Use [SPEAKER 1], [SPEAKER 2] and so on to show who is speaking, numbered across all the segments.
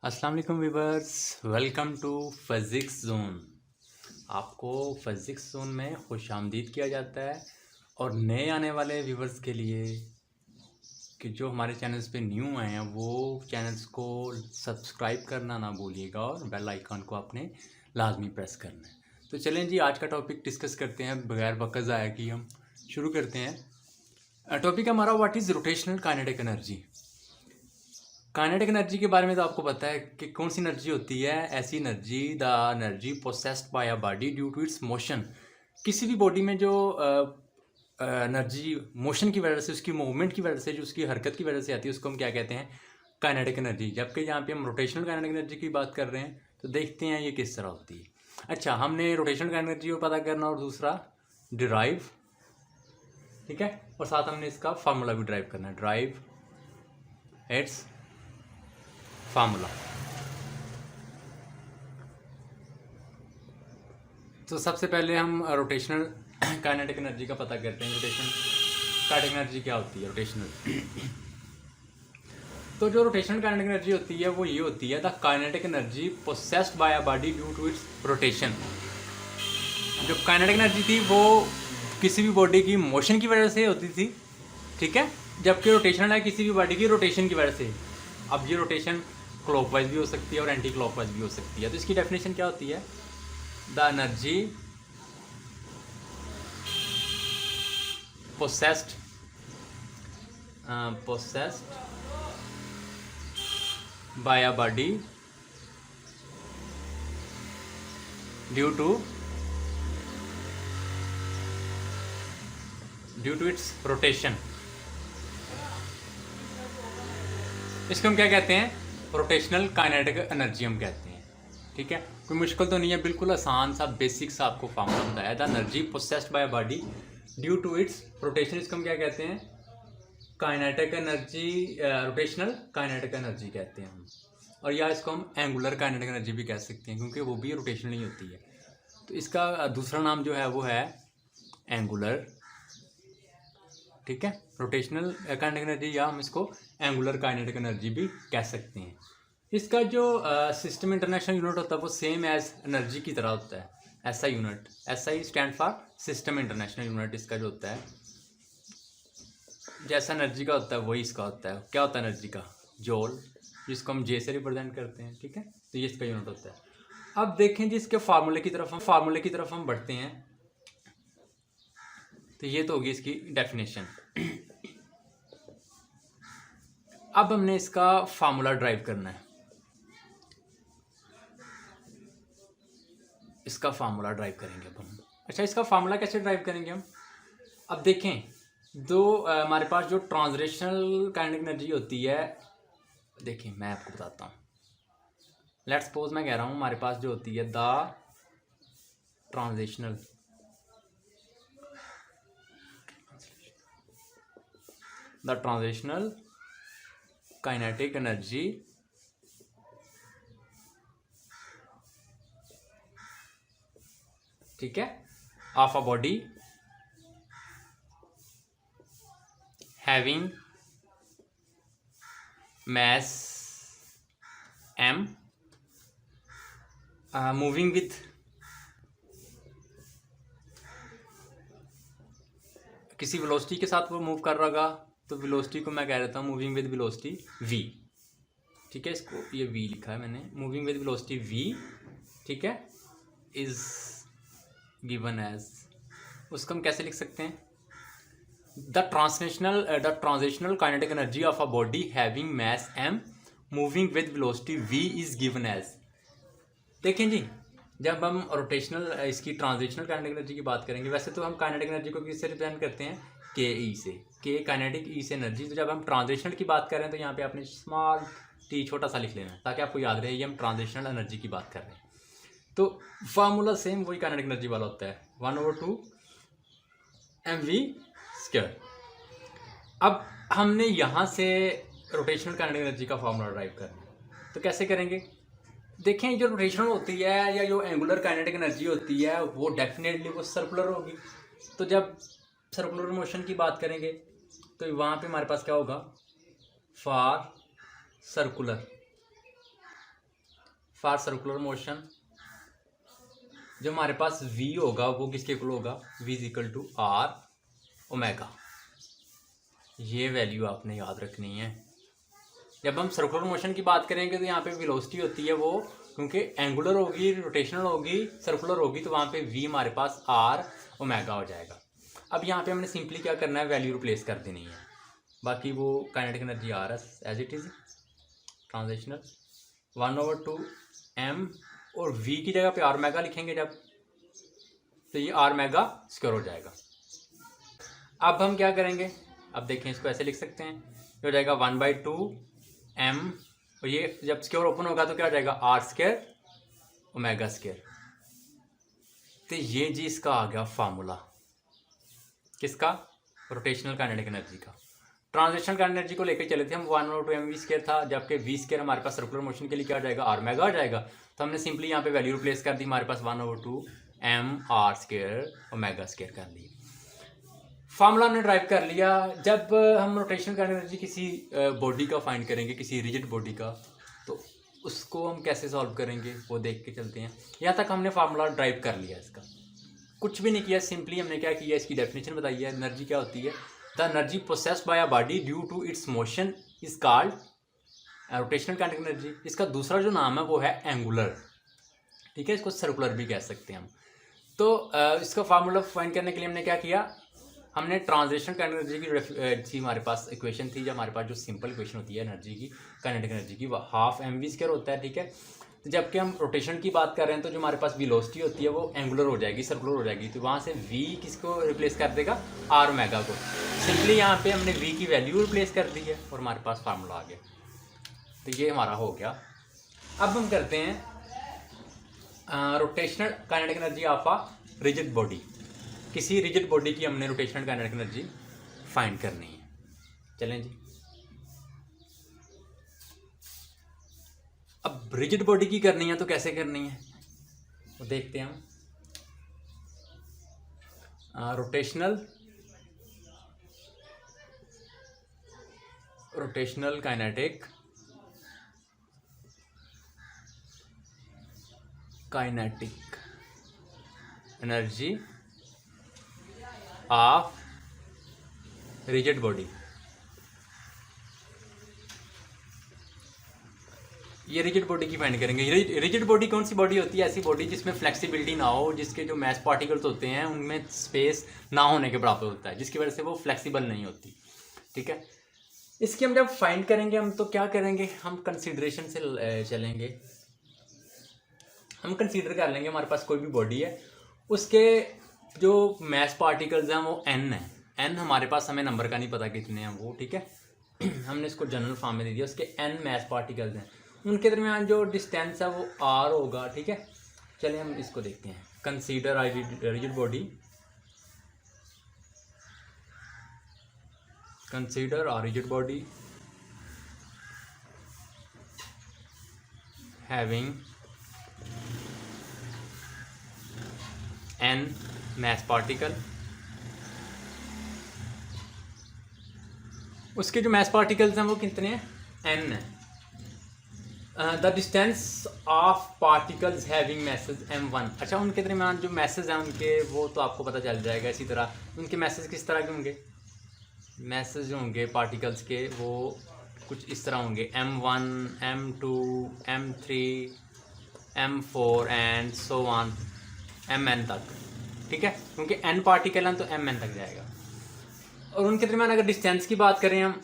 [SPEAKER 1] अस्सलाम वालेकुम viewers, welcome to physics zone. आपको फिज़िक्स ज़ोन में खुशामदीद किया जाता है। और नए आने वाले व्यूवर्स के लिए कि जो हमारे चैनल्स पे न्यू आए हैं वो चैनल्स को सब्सक्राइब करना ना भूलिएगा और बेल आइकन को आपने लाजमी प्रेस करना है। तो चलें जी, आज का टॉपिक डिस्कस करते हैं बगैर वक्त ज़ाया कि हम शुरू करते हैं। टॉपिक हमारा what is rotational kinetic energy. Kinetic energy के बारे में तो आपको पता है कि कौन सी एनर्जी होती है। ऐसी energy, the energy possessed by a body due to its motion. किसी भी बॉडी में जो एनर्जी मोशन की वजह से, उसकी मूवमेंट की वजह से, जो उसकी हरकत की वजह से आती है, उसको हम क्या कहते हैं? Kinetic energy. जबकि यहाँ पे हम रोटेशनल काइनेटिक एनर्जी की बात कर रहे हैं, तो देखते हैं ये किस तरह होती है। अच्छा, हमने रोटेशनल काइनेटिक एनर्जी को पता करना और दूसरा डिराइव, ठीक है, और साथ हमने इसका फार्मूला भी ड्राइव करना है। Drive it's formula. तो सबसे पहले हम रोटेशनल काइनेटिक एनर्जी का पता करते हैं। रोटेशनल काइनेटिक एनर्जी क्या होती है? रोटेशनल तो जो रोटेशनल काइनेटिक एनर्जी होती है वो ये होती है, the kinetic energy possessed by a body due to its rotation. जो काइनेटिक एनर्जी थी वो किसी भी बॉडी की मोशन की वजह से होती थी, ठीक है, जबकि रोटेशनल है किसी भी बॉडी की रोटेशन की वजह से। अब ये रोटेशन क्लॉकवाइज भी हो सकती है और एंटी क्लॉकवाइज भी हो सकती है। तो इसकी डेफिनेशन क्या होती है? The energy possessed by a body due to its rotation. इसको हम क्या कहते हैं? रोटेशनल काइनेटिक एनर्जी हम कहते हैं, ठीक है। कोई मुश्किल तो नहीं है, बिल्कुल आसान सा बेसिक सा आपको फार्मूला बताया। The energy possessed by body due to its rotation. इसको हम क्या कहते हैं? Kinetic energy, rotational kinetic energy कहते हैं हम। और या इसको हम एंगुलर काइनेटिक एनर्जी भी कह सकते हैं, क्योंकि वो भी रोटेशनल ही होती है। तो इसका दूसरा नाम जो है वो है एंगुलर, ठीक है, रोटेशनल काइनेटिक एनर्जी, या हम इसको एंगुलर काइनेटिक एनर्जी भी कह सकते हैं। इसका जो सिस्टम इंटरनेशनल यूनिट होता है वो सेम एज एनर्जी की तरह होता है, ऐसा unit. SI stand for system international unit. इसका जो होता है जैसा एनर्जी का होता है वही इसका होता है। क्या होता है एनर्जी का? जॉल, जिसको हम J से रिप्रेजेंट करते हैं, ठीक है। तो ये इसका यूनिट होता है। अब देखें जी, इसके फार्मूले की तरफ हम बढ़ते हैं। तो ये तो होगी इसकी डेफिनेशन। अब हमने इसका फार्मूला ड्राइव करना है। इसका फार्मूला ड्राइव करेंगे अब हम। अच्छा, इसका फार्मूला कैसे ड्राइव करेंगे हम? अब देखें, हमारे पास जो ट्रांसलेशनल काइनेटिक एनर्जी होती है, देखें मैं आपको बताता हूँ। लेट्स सपोज मैं कह रहा हूँ हमारे पास जो होती है द ट्रांसलेशनल काइनेटिक एनर्जी ठीक है, of a body having mass m moving with किसी वेलोसिटी के साथ वो मूव कर रहा होगा, तो वेलोसिटी को मैं कह देता हूँ मूविंग विद वेलोसिटी v, ठीक है। इसको ये v लिखा है मैंने, मूविंग विद वेलोसिटी v, ठीक है, इज गिवन एज, उसको हम कैसे लिख सकते हैं? The translational kinetic energy of a body having mass m moving with velocity v is given as. देखें जी, जब हम रोटेशनल इसकी ट्रांसलेशनल काइनेटिक एनर्जी की बात करेंगे, वैसे तो हम काइनेटिक एनर्जी को किससे रिप्रेजेंट करते हैं? के से, के काइनेटिक, ई से एनर्जी। तो जब हम ट्रांसलेशनल की बात कर रहे हैं तो यहाँ पे आपने स्मॉल टी छोटा सा लिख लेना है, ताकि आपको याद रहे ये हम ट्रांसलेशनल एनर्जी की बात कर रहे हैं। तो फार्मूला सेम वही काइनेटिक एनर्जी वाला होता है, 1/2 mv²। अब हमने यहाँ से रोटेशनल काइनेटिक एनर्जी का फार्मूला ड्राइव करना है, तो कैसे करेंगे? देखें, जो रोटेशनल होती है या जो एंगुलर काइनेटिक एनर्जी होती है वो डेफिनेटली वो सर्कुलर होगी। तो जब सर्कुलर मोशन की बात करेंगे तो वहाँ पे हमारे पास क्या होगा? For circular, for circular motion जो हमारे पास v होगा वो किसके इक्वल होगा, v is equal to r omega. ये वैल्यू आपने याद रखनी है। जब हम सर्कुलर मोशन की बात करेंगे तो यहाँ पे वेलोसिटी होती है वो, क्योंकि एंगुलर होगी, रोटेशनल होगी, सर्कुलर होगी, तो वहाँ पे v हमारे पास आर ओमेगा हो जाएगा। अब यहाँ पे हमने सिंपली क्या करना है, वैल्यू रिप्लेस कर देनी है, बाकी वो kinetic energy are as it is transitional 1/2 m और v की जगह पे आर मेगा लिखेंगे जब, तो ये आर मेगा स्क्वायर हो जाएगा। अब हम क्या करेंगे, अब देखें इसको ऐसे लिख सकते हैं, ये हो जाएगा 1/2 m और ये जब स्क्वायर ओपन होगा तो क्या हो जाएगा, आर स्क्वायर ओमेगा स्क्वायर। तो ये जी इसका आ गया फार्मूला, किसका, रोटेशनल काइनेटिक एनर्जी का। ट्रांजिशनल काइनेटिक एनर्जी को लेकर चले थे हम 1/2 mv स्क्वायर था, जबकि v स्क्वायर हमारे पास सर्कुलर मोशन के लिए क्या हो जाएगा, आर मेगा हो जाएगा। तो हमने सिंपली यहाँ पे वैल्यू रिप्लेस कर दी, हमारे पास 1/2 m r square omega square कर दी। फार्मूला हमने ड्राइव कर लिया। जब हम रोटेशनल काइनेटिक एनर्जी किसी बॉडी का फाइंड करेंगे, किसी रिजिड बॉडी का, तो उसको हम कैसे सॉल्व करेंगे वो देख के चलते हैं। यहाँ तक हमने फार्मूला ड्राइव कर लिया, इसका कुछ भी नहीं किया, सिंपली हमने क्या किया, इसकी डेफिनेशन बताई है। एनर्जी क्या होती है, the energy processed by a body due to its motion is called rotational kinetic energy. इसका दूसरा जो नाम है वो है एंगुलर, ठीक है, इसको सर्कुलर भी कह सकते हैं हम। तो इसका फार्मूला फाइंड करने के लिए हमने क्या किया, हमने ट्रांजिशनल काइनेटिक एनर्जी की हमारे पास इक्वेशन थी, जब हमारे पास जो सिंपल इक्वेशन होती है एनर्जी की, काइनेटिक एनर्जी की, वो हाफ mv स्क्वायर होता है, ठीक है। तो जबकि हम रोटेशन की बात कर रहे हैं तो जो हमारे पास वेलोसिटी होती है वो एंगुलर हो जाएगी, सर्कुलर हो जाएगी, तो वहाँ से v किसको रिप्लेस कर देगा, आर ओमेगा को। सिंपली यहाँ पे हमने v की वैल्यू रिप्लेस कर दी है और हमारे पास फार्मूला आ गया। तो ये हमारा हो गया। अब हम करते हैं rotational kinetic energy of a rigid body. किसी रिजिड बॉडी की हमने रोटेशनल काइनेटिक एनर्जी फाइंड करनी है। चलें जी, अब रिजिड बॉडी की करनी है तो कैसे करनी है वो देखते हैं हम। Rotational kinetic energy of rigid body. ये रिजिड बॉडी की फाइंड करेंगे। रिजिड बॉडी कौन सी बॉडी होती है, ऐसी बॉडी जिसमें फ्लेक्सिबिलिटी ना हो, जिसके जो मैस पार्टिकल्स होते हैं उनमें स्पेस ना होने के बराबर होता है, जिसकी वजह से वो फ्लेक्सिबल नहीं होती, ठीक है। इसकी हम जब फाइंड करेंगे हम तो क्या करेंगे, हम कंसीडरेशन से चलेंगे। हम कंसीडर कर लेंगे हमारे पास कोई भी बॉडी है, उसके जो मैस पार्टिकल्स हैं वो n है। n हमारे पास, हमें नंबर का नहीं पता कितने हैं वो, ठीक है। हमने इसको जनरल फॉर्म में दे दिया, उसके n मैस पार्टिकल्स हैं, उनके दरमियान जो डिस्टेंस है वो r होगा, ठीक है। चलिए हम इसको देखते हैं। Consider rigid body, consider a rigid body having n mass particle। उसके जो मैस पार्टिकल्स हैं वो कितने हैं, n है। The distance of particles having message m1। अच्छा, उनके दरमियान जो मैसेज हैं उनके, वो तो आपको पता चल जाएगा। इसी तरह उनके मैसेज किस तरह के होंगे, मैसेज जो होंगे पार्टिकल्स के वो कुछ इस तरह होंगे, m1 m2 m3 m4 and so on mn तक, ठीक है, क्योंकि n पार्टिकल हैं तो mn तक जाएगा। और उनके दरमियान अगर डिस्टेंस की बात करें हम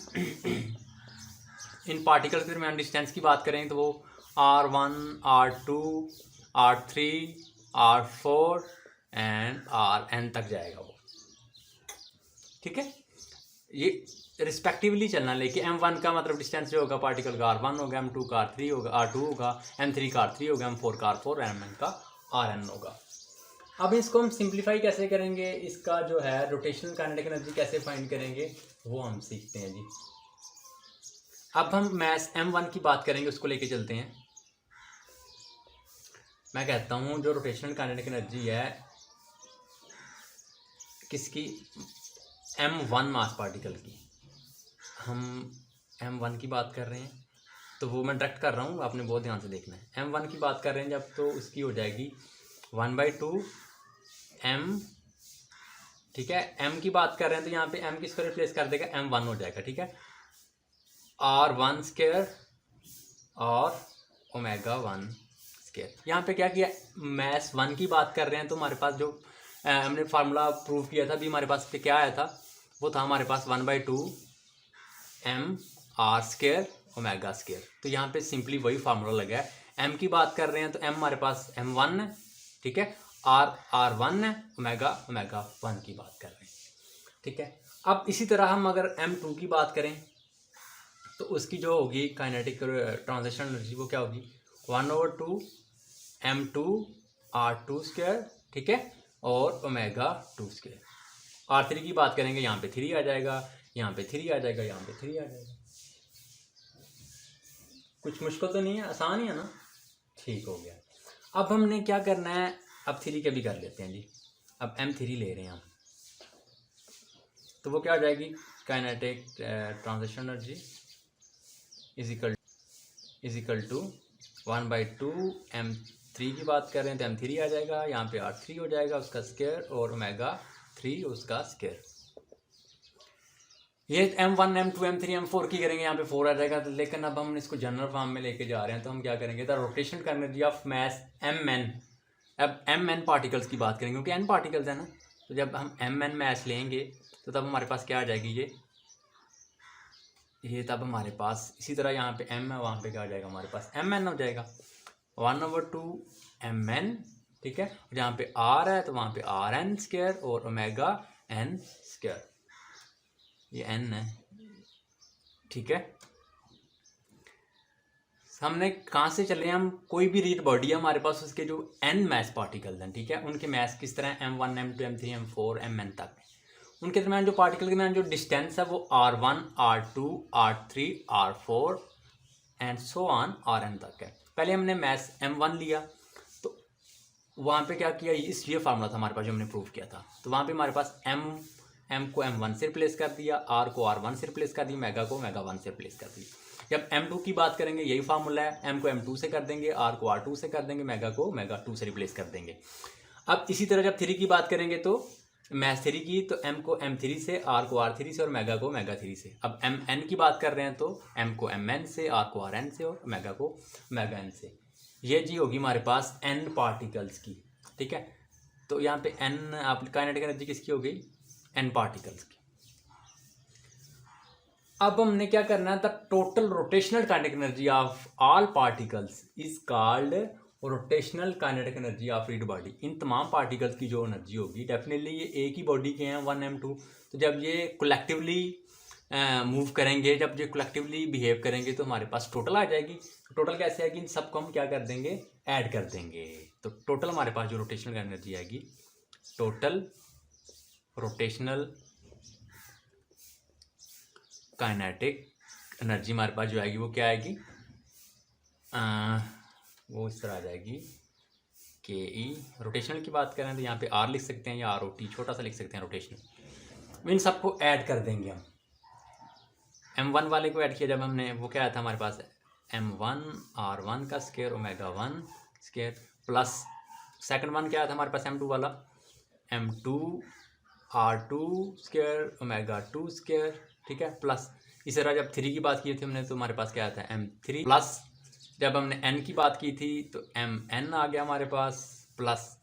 [SPEAKER 1] इन पार्टिकल्स के दरमियान डिस्टेंस की बात करें तो वो r1 r2 r3 r4 and rn तक जाएगा वो, ठीक है। ये रिस्पेक्टिवली चलना, लेके m1 का मतलब डिस्टेंस जो होगा पार्टिकल का r1 होगा, m2 का r3 होगा, r2 होगा, m3 का r3 होगा, m4 का r4, mn का rn होगा। अब इसको हम सिंप्लीफाई कैसे करेंगे, इसका जो है रोटेशनल काइनेटिक एनर्जी कैसे फाइंड करेंगे वो हम सीखते हैं जी। अब हम मैस m1 की बात करेंगे, उसको लेके चलते हैं। मैं कहता हूँ जो रोटेशनल काइनेटिक एनर्जी है किसकी, m1 मास पार्टिकल की, हम m1 की बात कर रहे हैं। तो वो मैं डायरेक्ट कर रहा हूँ, आपने बहुत ध्यान से देखना है। m1 की बात कर रहे हैं जब, तो उसकी हो जाएगी 1/2 m, ठीक है। m की बात कर रहे हैं तो यहाँ पे m किसको रिप्लेस कर देगा, m1 हो जाएगा, ठीक है। r1 स्क्वायर और ओमेगा 1 स्क्वायर। यहाँ पे क्या किया, मैथ्स 1 की बात कर रहे हैं तो हमारे पास जो हमने फार्मूला प्रूव किया था, अभी हमारे पास पे क्या आया था, वो था हमारे पास 1/2 m r square omega square. तो यहाँ पे सिंपली वही फार्मूला लगा है। m की बात कर रहे हैं तो m हमारे पास m1 है, ठीक है, r1 है, ओमेगा 1 की बात कर रहे हैं, ठीक है। अब इसी तरह हम अगर m2 की बात करें तो उसकी जो होगी काइनेटिक ट्रांजिशन एनर्जी, वो क्या होगी, 1/2 m2 r2 स्क्वायर, ठीक है, और ओमेगा 2 स्क्वायर। r3 की बात करेंगे, यहाँ पे 3 आ जाएगा, यहाँ पे 3 आ जाएगा, यहाँ पे 3 आ जाएगा। कुछ मुश्किल तो नहीं है, आसान ही है ना, ठीक हो गया। अब हमने क्या करना है, अब 3 के भी कर लेते हैं जी। अब m3 ले रहे हैं हम, तो वो क्या हो जाएगी, kinetic transition energy is equal to 1/2 m3 की बात कर रहे हैं तो m3 आ जाएगा, यहाँ पे r3 हो जाएगा उसका स्क्वायर, और ओमेगा 3 उसका स्क्वायर। ये m1 m2 m3 m4 की करेंगे, यहाँ पे 4 आ जाएगा। लेकिन अब हम इसको जनरल फॉर्म में लेके जा रहे हैं तो हम क्या करेंगे, the rotation energy of mass mn। अब mn पार्टिकल्स की बात करेंगे क्योंकि n पार्टिकल्स है ना, तो जब हम mn मास लेंगे तो तब हमारे पास क्या आ जाएगी, ये तब हमारे पास इसी तरह यहाँ पे m है, वहाँ पे क्या हो जाएगा, हमारे पास mn हो जाएगा 1/2 mn, ठीक है। और जहाँ पे r है तो वहाँ पे rn स्क्वायर और ओमेगा n स्क्वायर, ये n है, ठीक है। हमने कहाँ से चले, हम कोई भी रीड बॉडी है हमारे पास, उसके जो n मैस पार्टिकल्स हैं, ठीक है, उनके मैस किस तरह m1 m2 m3 m4 mn तक, उनके दरम्यान जो पार्टिकल के दरम्यान जो डिस्टेंस है वो r1 r2 r3 r4 and so on rn तक है। पहले हमने मैस m1 लिया तो वहाँ पे क्या किया, ये फार्मूला था हमारे पास जो हमने प्रूव किया था, तो वहाँ पे हमारे पास m को m1 से रिप्लेस कर दिया, r को r1 से रिप्लेस कर दिया, ओमेगा को ओमेगा 1 से रिप्लेस कर दिया। जब m2 की बात करेंगे यही फार्मूला है, m को m2 से कर देंगे, r को r2 से कर देंगे, ओमेगा को ओमेगा 2 से रिप्लेस कर देंगे। अब इसी तरह जब 3 की बात करेंगे तो मैथ 3 की, तो m को m3 से, r को r3 से और ओमेगा को ओमेगा 3 से। अब mn की बात कर रहे हैं तो m को mn से, r को rn से और ओमेगा को ओमेगा n से। ये जी होगी हमारे पास n पार्टिकल्स की, ठीक है। तो यहाँ पे n आप काइनेटिक एनर्जी किसकी हो गई, n पार्टिकल्स की। अब हमने क्या करना है, the total rotational kinetic energy of all particles is called rotational kinetic energy of rigid body. इन तमाम पार्टिकल्स की जो एनर्जी होगी, डेफिनेटली ये एक ही बॉडी के हैं 1 m2, तो जब ये कलेक्टिवली मूव करेंगे, जब ये कलेक्टिवली बिहेव करेंगे तो हमारे पास टोटल आ जाएगी। टोटल कैसे आएगी, इन सबको हम क्या कर देंगे, ऐड कर देंगे, तो टोटल हमारे पास जो रोटेशनल एनर्जी आएगी, टोटल रोटेशनल काइनेटिक एनर्जी हमारे पास जो आएगी वो क्या आएगी, वो इस तरह आ जाएगी के ई। रोटेशनल की बात करें तो यहाँ पे आर लिख सकते हैं या आर ओ टी छोटा सा लिख सकते हैं रोटेशनल। इन सबको ऐड कर देंगे हम। m1 वाले को ऐड किया जब हमने, वो क्या आया था हमारे पास, m1 r1 का square omega 1 square, plus second one क्या आया था हमारे पास m2 वाला, m2 r2 square omega 2 square, ठीक है। प्लस इस तरह जब 3 की बात की थी हमने तो हमारे पास क्या आया था m3, प्लस जब हमने n की बात की थी तो mn आ गया हमारे पास, प्लस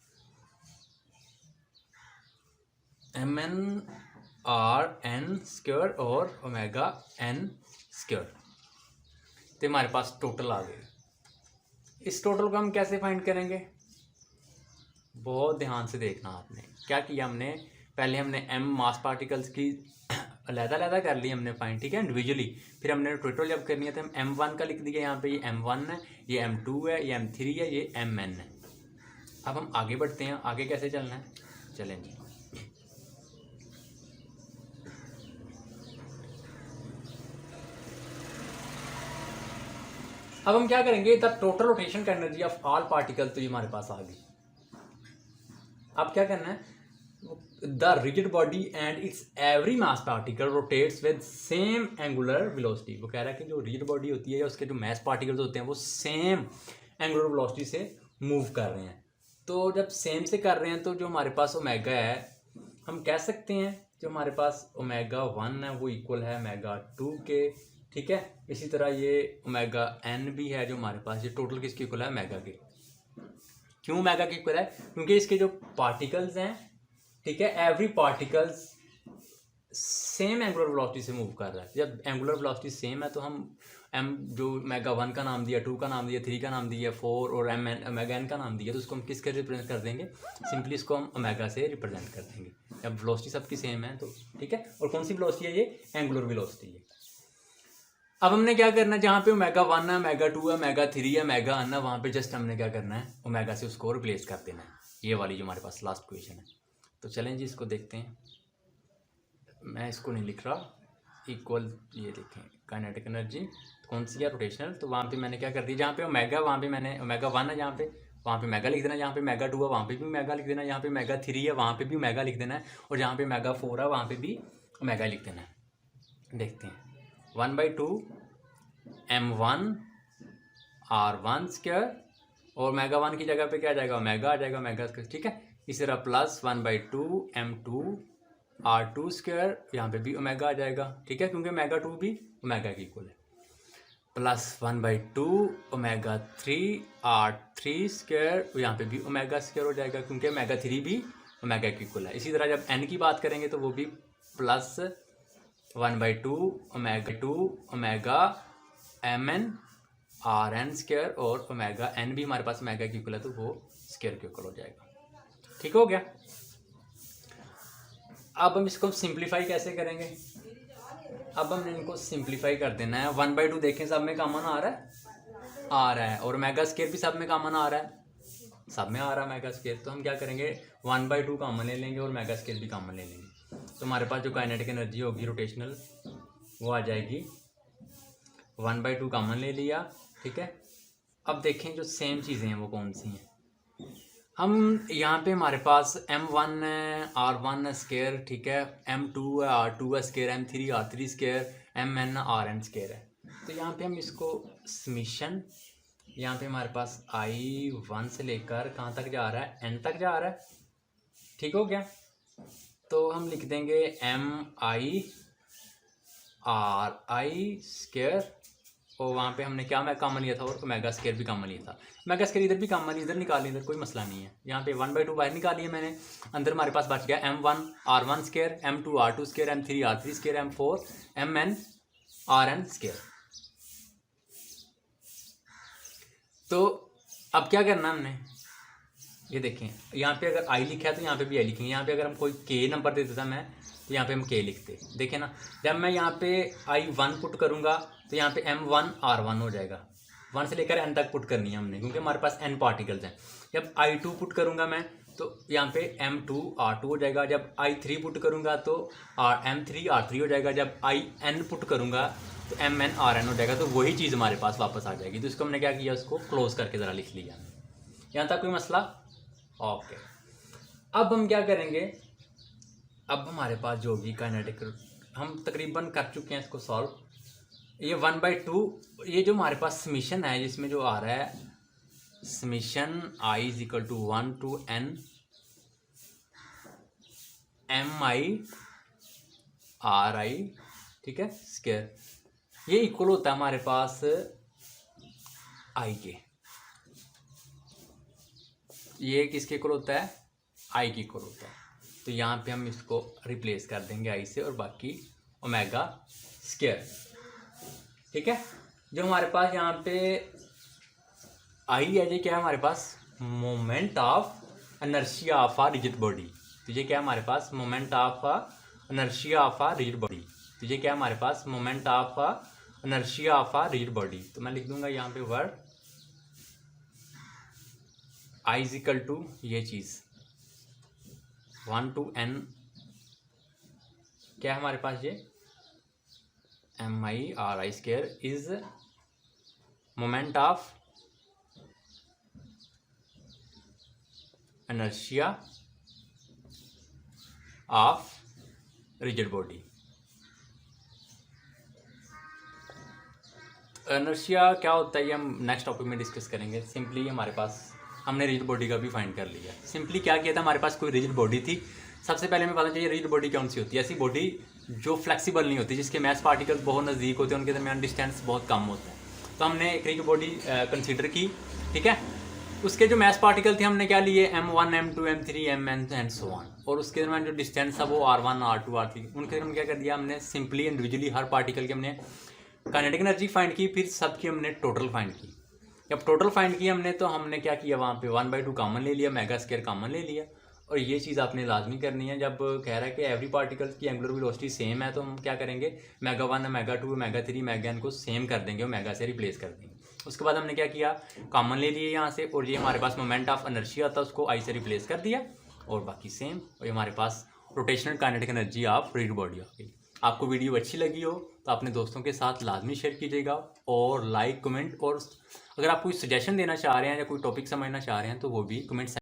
[SPEAKER 1] mn rn स्क्वायर और ओमेगा n स्क्वायर, तो हमारे पास टोटल आ गए। इस टोटल को हम कैसे फाइंड करेंगे, बहुत ध्यान से देखना आपने। क्या किया हमने, पहले हमने m मास पार्टिकल्स की अलग-अलग कर ली हमने फाइंड, ठीक है, इंडिविजुअली। फिर हमने टोटल जब करनी है तो हम m1 का लिख दिया, यहाँ पे ये m1 है, ये m2 है, ये m3 है, ये mn है। अब हम आगे बढ़ते हैं, आगे कैसे चलना है, चलें जी। अब हम क्या करेंगे, द टोटल रोटेशन का एनर्जी ऑफ ऑल पार्टिकल, तो ये हमारे पास आ गई। अब क्या करना है, the rigid body and it's every mass particle rotates with same angular velocity. वो कह रहा है कि जो रिजिड बॉडी होती है या उसके जो मास पार्टिकल्स होते हैं वो सेम एंगुलर वेलोसिटी से मूव कर रहे हैं। तो जब सेम से कर रहे हैं तो जो हमारे पास ओमेगा है, हम कह सकते हैं जो हमारे पास ओमेगा 1 है वो इक्वल है ओमेगा 2 के, ठीक है। इसी तरह ये ओमेगा n भी है जो हमारे पास, ये टोटल किसके इक्वल है, ओमेगा के। क्यों ओमेगा के इक्वल है? क्योंकि इसके जो पार्टिकल्स हैं, ठीक है, every particles same angular velocity से मूव कर रहा है। जब एंगुलर वेलोसिटी सेम है तो हम एम जो ओमेगा 1 का नाम दिया, 2 का नाम दिया, 3 का नाम दिया, 4 और एम एन ओमेगा n का नाम दिया, तो उसको हम किसके रिप्रेजेंट कर देंगे? सिंपली इसको हम ओमेगा से रिप्रेजेंट कर देंगे जब वेलोसिटी सबकी सेम है तो, ठीक है। और कौन सी वेलोसिटी है? ये एंगुलर वेलोसिटी है। अब हमने क्या करना है, जहाँ पे ओमेगा 1 है, ओमेगा 2 है, ओमेगा 3 है, ओमेगा n है, वहाँ पे जस्ट हमने क्या करना है, ओमेगा से उसको रिप्लेस कर देना है। ये वाली जो हमारे पास लास्ट क्वेश्चन है। तो चलें जी इसको देखते हैं। मैं इसको नहीं लिख रहा, इक्वल ये देखें काइनेटिक एनर्जी कौन सी है, रोटेशनल। तो वहाँ पे मैंने क्या कर दिया, जहाँ पे ओमेगा वहाँ पे मैंने ओमेगा 1 है, जहाँ पे वहाँ पे ओमेगा लिख देना, जहाँ पे ओमेगा 2 है वहाँ पे भी ओमेगा लिख देना, जहाँ पे ओमेगा 3 है वहाँ पे भी ओमेगा लिख देना है, और जहाँ पे ओमेगा 4 है वहाँ पे भी ओमेगा लिख देना है। देखते हैं 1/2 m1 r1 स्क्वायर, और ओमेगा 1 की जगह पे क्या आ जाएगा, ओमेगा आ जाएगा, ओमेगा स्क्वायर, ठीक है। इसी तरह प्लस 1/2 m2 r2 स्क्वायर, यहाँ पे भी ओमेगा आ जाएगा, ठीक है, क्योंकि ओमेगा 2 भी ओमेगा के इक्वल है। प्लस 1/2 ओमेगा 3 r3 स्क्वायर, यहाँ पे भी ओमेगा स्क्वायर हो जाएगा क्योंकि ओमेगा 3 भी ओमेगा के इक्वल है। इसी तरह जब n की बात करेंगे तो वो भी plus 1/2 omega 2 omega mn rn square, और ओमेगा n भी हमारे पास ओमेगा के इक्वल है तो वो स्क्वायर के इक्वल हो जाएगा। ठीक हो गया। अब हम इसको सिंप्लीफाई कैसे करेंगे? अब हमने इनको सिंप्लीफाई कर देना है। 1/2 देखें सब में कॉमन आ रहा है, और ओमेगा स्क्वायर भी सब में कॉमन आ रहा है, सब में आ रहा है ओमेगा स्क्वायर। तो हम क्या करेंगे, 1/2 कॉमन ले लेंगे और ओमेगा स्क्वायर भी कॉमन ले लेंगे। तो हमारे पास जो काइनेटिक एनर्जी होगी रोटेशनल वो आ जाएगी, 1/2 कॉमन ले लिया, ठीक है। अब देखें जो सेम चीज़ें हैं वो कौन सी हैं। हम यहाँ पे हमारे पास m1 है, r1 है स्क्वायर, ठीक है, m2 है, r2 है square, m3 r3 square, mn rn square है। तो यहाँ पे हम इसको समीशन, यहाँ पे हमारे पास i1 से लेकर कहाँ तक जा रहा है, n तक जा रहा है, ठीक हो गया। तो हम लिख देंगे mi ri स्क्वायर, और वहाँ पे हमने क्या मैं कॉमन लिया था, और ओमेगा स्क्वायर भी कॉमन लिया था। ओमेगा स्क्वायर इधर भी कॉमन, इधर निकाल, इधर कोई मसला नहीं है। यहाँ पे 1/2 बाहर निकाल लिया मैंने, अंदर हमारे पास बच गया m1 r1 square, m2 r2 square, m3 r3 square, m4 mn rn square. तो अब क्या करना हमने, ये देखें यहाँ पे अगर i लिखा है तो यहाँ पे भी i लिखेंगे। यहाँ पे अगर हम कोई k नंबर दे देता मैं, तो यहाँ पे हम k लिखते, देखें ना। जब मैं यहाँ पे i1 पुट करूँगा तो यहाँ पे m1 r1 हो जाएगा, 1 से लेकर n तक पुट करनी है हमने क्योंकि हमारे पास n पार्टिकल्स हैं। जब i2 पुट करूँगा मैं तो यहाँ पे m2 r2 हो जाएगा। जब i3 पुट करूँगा तो m3 r3 हो जाएगा। जब in पुट करूँगा तो mn rn हो जाएगा। तो वही चीज़ हमारे पास वापस आ जाएगी। तो इसको हमने क्या किया, उसको क्लोज करके ज़रा लिख लिया। यहाँ तक कोई मसला? ओके। अब हम क्या करेंगे, अब हमारे पास जो भी काइनेटिक, हम तकरीबन कर चुके हैं इसको सॉल्व। ये 1/2, ये जो हमारे पास समीशन है जिसमें जो आ रहा है summation i is equal to 1 to n mi ri, ठीक है, स्क्वायर, ये इक्वल होता है हमारे पास i के। ये किसके इक्वल होता है, i के इक्वल होता है। तो यहाँ पे हम इसको रिप्लेस कर देंगे i से, और बाकी ओमेगा स्क्वायर, ठीक है। जो हमारे पास यहाँ पे आई है, ये क्या है हमारे पास, moment of inertia of a rigid body. तो ये क्या है हमारे पास, moment of inertia of a rigid body. तो ये क्या है हमारे पास, moment of inertia of a rigid body. तो मैं लिख दूंगा यहाँ पे word I is equal to ये चीज़ 1 to n, क्या है हमारे पास ये mi ri square is moment of inertia of rigid body. Inertia क्या होता है ये हम नेक्स्ट टॉपिक में डिस्कस करेंगे। सिंपली हमारे पास हमने रिजिड बॉडी का भी फाइंड कर लिया। सिंपली क्या किया था, हमारे पास कोई रिजिड बॉडी थी। सबसे पहले हमें पता चाहिए रिजिड बॉडी कौन सी होती है। ऐसी बॉडी जो फ्लेक्सिबल नहीं होती, जिसके मैस पार्टिकल्स बहुत नज़दीक होते हैं, उनके दरमियान डिस्टेंस बहुत कम होता है। तो हमने एक रिजिड बॉडी कंसिडर की, ठीक है। उसके जो मैस पार्टिकल थे हमने क्या लिए, M1 M2 M3 Mn and so on, और उसके दरमियान जो डिस्टेंस था वो R1 R2 R3। उनके हम क्या कर दिया, हमने सिंपली इंडिविजुअली हर पार्टिकल की हमने काइनेटिक एनर्जी फाइंड की, फिर सबकी हमने टोटल फाइंड की। जब टोटल फाइंड की हमने, तो हमने क्या किया, वहाँ पे 1/2 कॉमन ले लिया, मेगा स्क्वायर कॉमन ले लिया। और ये चीज़ आपने लाजमी करनी है। जब कह रहा है कि एवरी पार्टिकल की एंगुलर वेलोसिटी सेम है, तो हम क्या करेंगे, mega 1 mega 2 mega 3 mega n को सेम कर देंगे और मेगा से रिप्लेस कर देंगे। उसके बाद हमने क्या किया, कॉमन ले लिए यहाँ से, और ये हमारे पास मोमेंट ऑफ इनर्शिया था, उसको आई से रिप्लेस कर दिया, और बाकी सेम। और ये हमारे पास rotational kinetic energy of rigid body आ गई। आपको वीडियो अच्छी लगी हो तो अपने दोस्तों के साथ लाजमी शेयर कीजिएगा, और लाइक कमेंट, और अगर आप कोई सजेशन देना चाह रहे हैं या कोई टॉपिक समझना चाह रहे हैं तो वो भी कमेंट